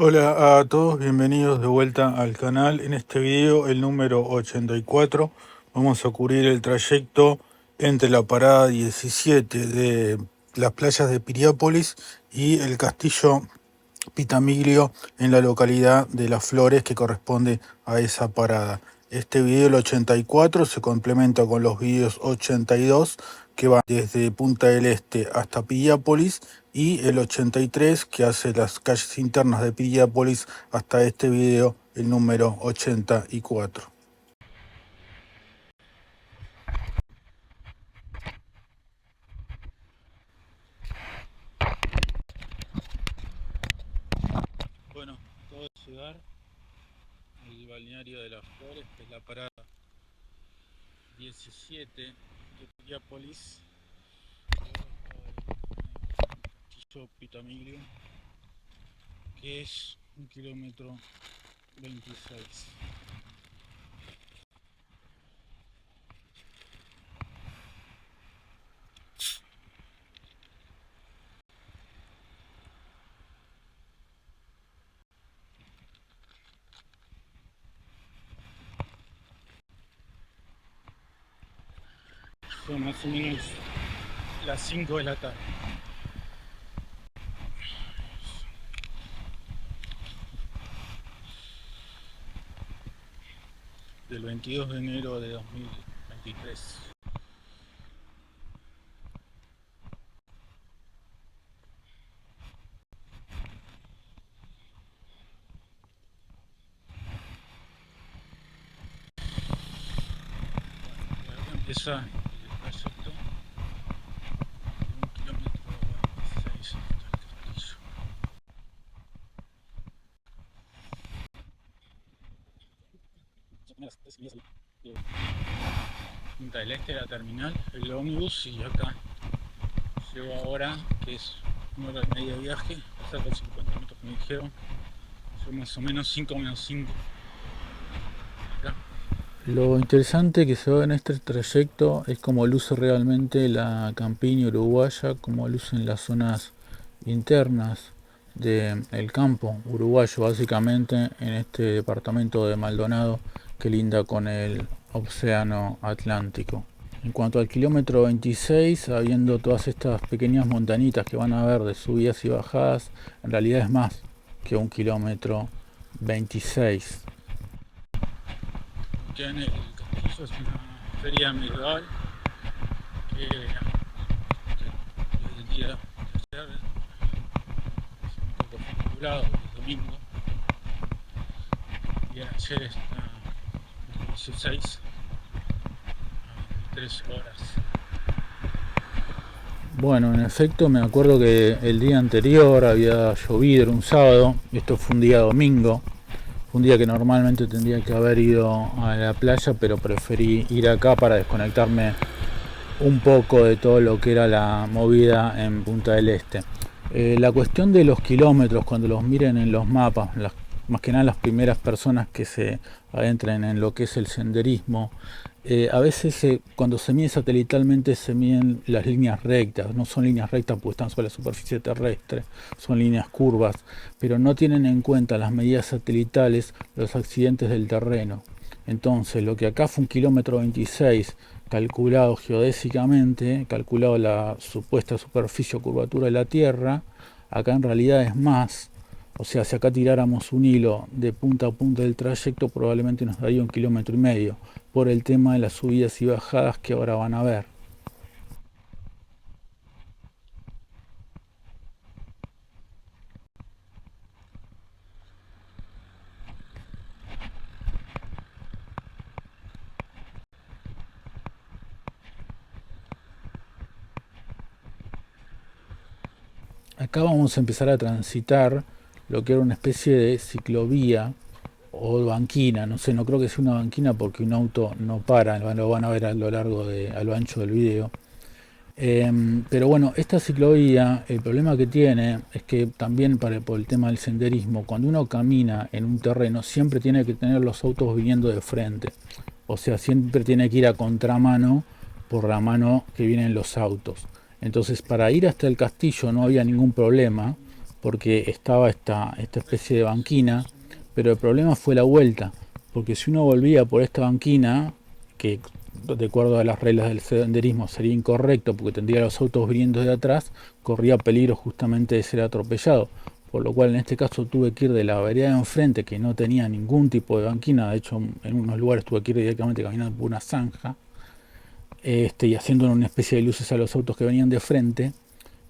Hola a todos, bienvenidos de vuelta al canal. En este video, el número 84, vamos a cubrir el trayecto entre la parada 17 de las playas de Piriápolis y el castillo Pitamiglio en la localidad de Las Flores, que corresponde a esa parada. Este video, el 84, se complementa con los videos 82 que van desde Punta del Este hasta Piriápolis y el 83 que hace las calles internas de Piriápolis hasta este video, el número 84. Bueno, acabo de llegar al balneario de Las Flores, que es la parada 17 de Piriápolis. Castillo Pitamiglio, que es 1,26 km. Son más o menos las 5 de la tarde. Del 22 de enero de 2023. Empieza el trayecto de 1,26 km hasta el castillo. Las 3 vías de Punta del Este, la terminal, el ómnibus, y acá llego ahora, que es 1 hora y media de viaje, hasta los 50 minutos que me dijeron. Son más o menos 5 menos 5. Acá. Lo interesante que se ve en este trayecto es cómo luce realmente la campiña uruguaya, cómo lucen las zonas internas del campo uruguayo, básicamente en este departamento de Maldonado que linda con el océano Atlántico. En cuanto al kilómetro 26, habiendo todas estas pequeñas montañitas que van a ver de subidas y bajadas, en realidad es más que un kilómetro 26. Que en el castillo es una feria medieval que desde el día de ayer es un poco figurado el domingo, y ayer está 16 a 3 horas. Bueno, en efecto me acuerdo que el día anterior había llovido, era un sábado, esto fue un día domingo, un día que normalmente tendría que haber ido a la playa, pero preferí ir acá para desconectarme un poco de todo lo que era la movida en Punta del Este. La cuestión de los kilómetros, cuando los miren en los mapas, más que nada las primeras personas que se adentren en lo que es el senderismo, a veces cuando se mide satelitalmente se miden las líneas rectas, no son líneas rectas porque están sobre la superficie terrestre, son líneas curvas, pero no tienen en cuenta las medidas satelitales los accidentes del terreno. Entonces, lo que acá fue un kilómetro 26 calculado geodésicamente, calculado la supuesta superficie o curvatura de la Tierra, acá en realidad es más. O sea, si acá tiráramos un hilo de punta a punta del trayecto, probablemente nos daría 1,5 km, por el tema de las subidas y bajadas que ahora van a ver. Acá vamos a empezar a transitar lo que era una especie de ciclovía o banquina, no sé, no creo que sea una banquina porque un auto no para, lo van a ver a lo largo a lo ancho del video. Pero bueno, esta ciclovía, el problema que tiene es que también por el tema del senderismo, cuando uno camina en un terreno, siempre tiene que tener los autos viniendo de frente. O sea, siempre tiene que ir a contramano por la mano que vienen los autos. Entonces, para ir hasta el castillo no había ningún problema, porque estaba esta especie de banquina, pero el problema fue la vuelta, porque si uno volvía por esta banquina, que de acuerdo a las reglas del senderismo sería incorrecto porque tendría los autos viniendo de atrás, corría peligro justamente de ser atropellado. Por lo cual en este caso tuve que ir de la vereda de enfrente, que no tenía ningún tipo de banquina, de hecho en unos lugares tuve que ir directamente caminando por una zanja, y haciendo una especie de luces a los autos que venían de frente.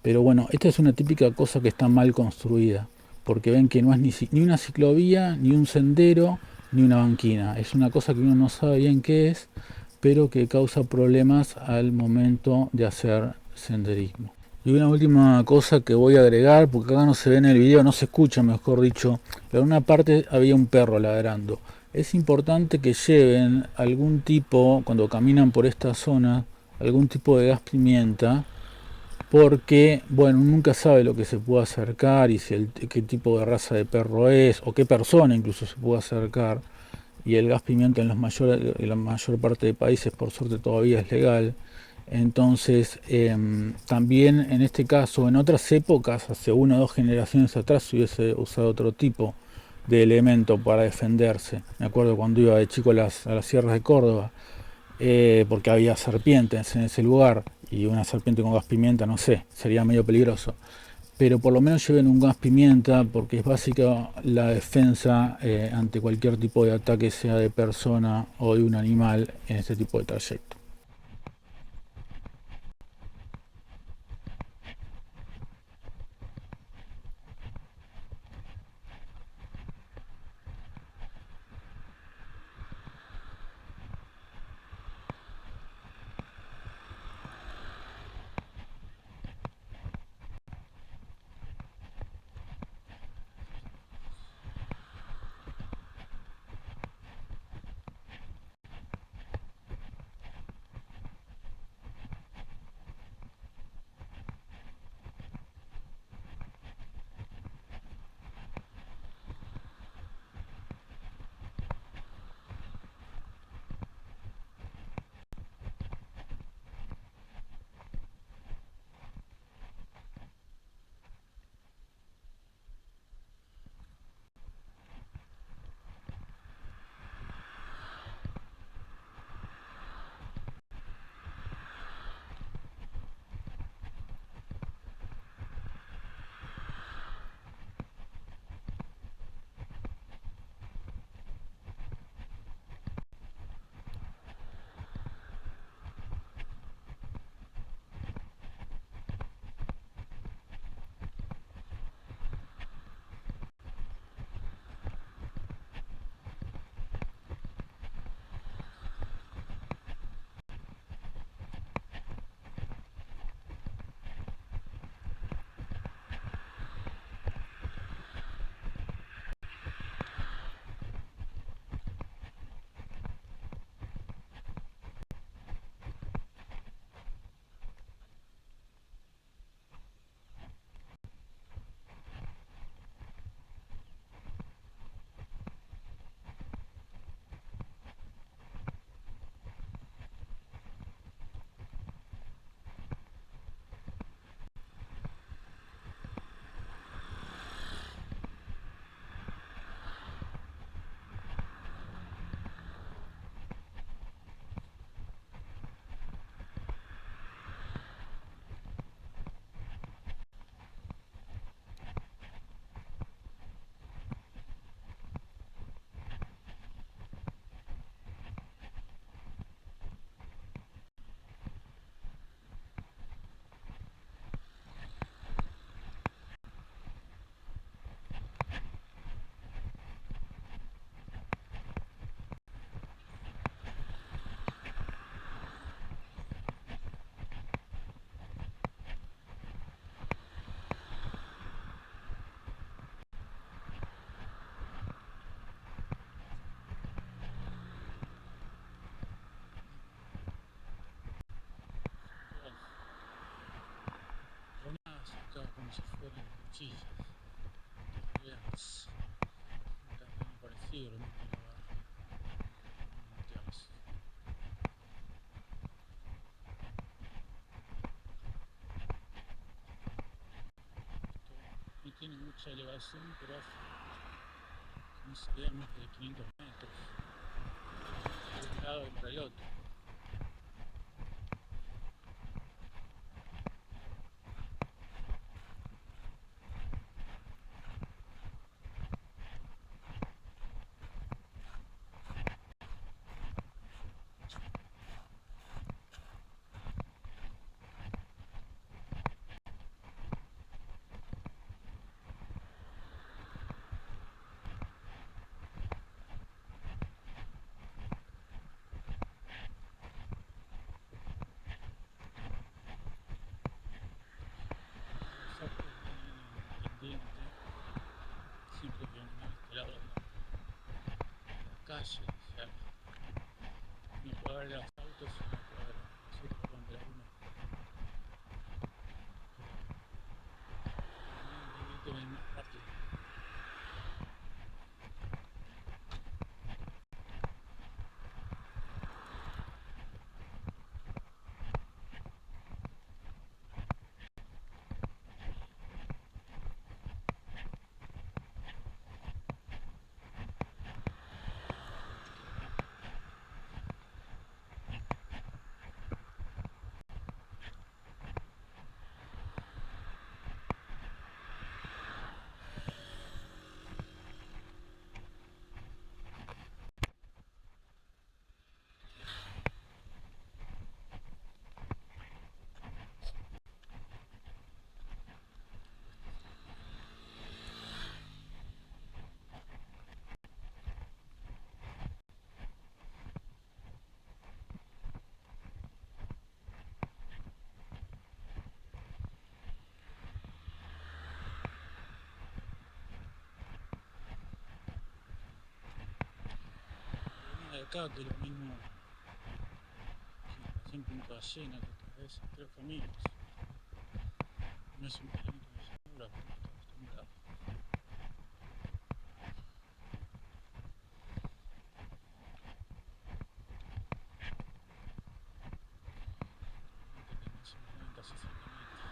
Pero bueno, esta es una típica cosa que está mal construida, porque ven que no es ni una ciclovía, ni un sendero, ni una banquina. Es una cosa que uno no sabe bien qué es, pero que causa problemas al momento de hacer senderismo. Y una última cosa que voy a agregar, porque acá no se ve en el video, no se escucha mejor dicho, pero en una parte había un perro ladrando. Es importante que lleven algún tipo, cuando caminan por esta zona, algún tipo de gas pimienta, porque, bueno, nunca sabe lo que se puede acercar y si qué tipo de raza de perro es, o qué persona incluso se puede acercar. Y el gas pimienta en la mayor parte de países, por suerte, todavía es legal. Entonces, también en este caso, en otras épocas, hace una o dos generaciones atrás, se hubiese usado otro tipo de elemento para defenderse. Me acuerdo cuando iba de chico a las sierras de Córdoba, porque había serpientes en ese lugar y una serpiente con gas pimienta, no sé, sería medio peligroso. Pero por lo menos lleven un gas pimienta porque es básica la defensa ante cualquier tipo de ataque, sea de persona o de un animal en este tipo de trayecto. Como si fueran cuchillas, parecido, ¿no? No tiene esa elevación, pero no sería más de 500 metros de un lado y para el otro. Pendiente, siempre que uno de este lado de la calle, o sea, no puede ver los autos, no puede ver los otros cuando uno pendiente ven más rápido. De acá que lo mismo que siempre en Ballena, que otra vez 3 familias. No es un kilómetro de segura, pero está acostumbrado. Que tenés 50, 60 metros.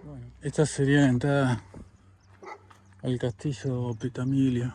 Bueno, esta sería la entrada al castillo Petamilia.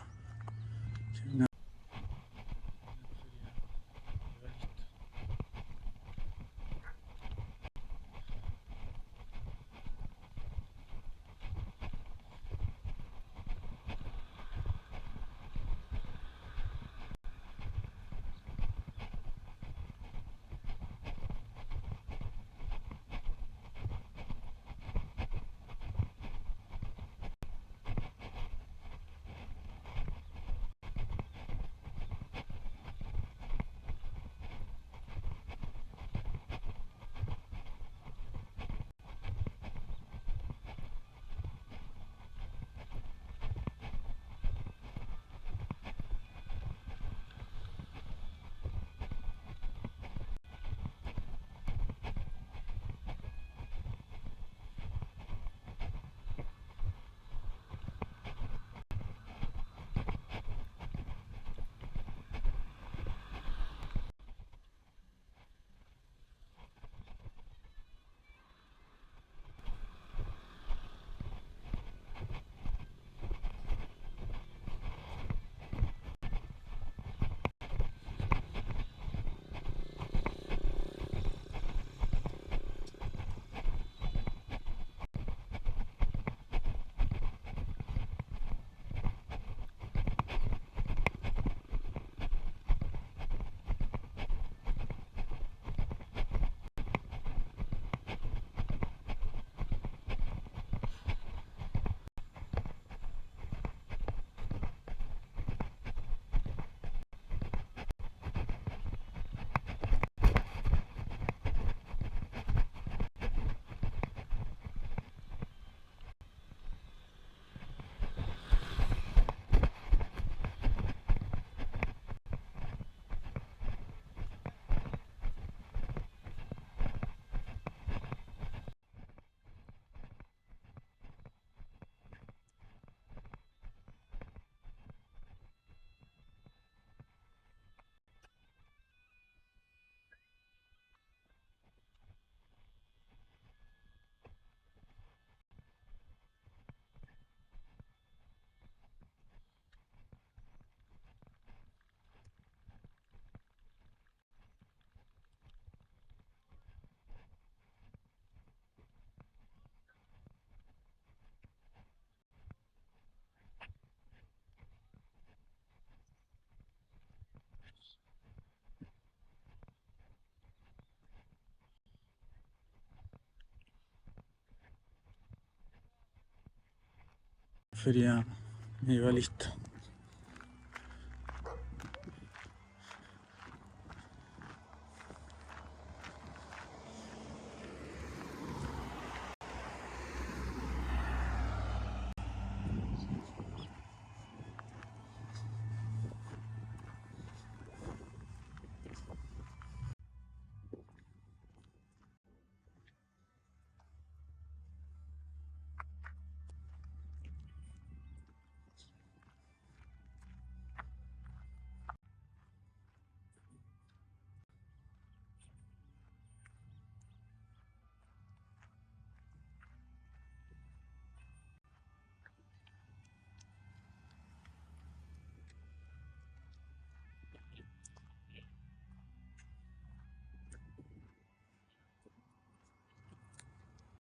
Feria medievalista.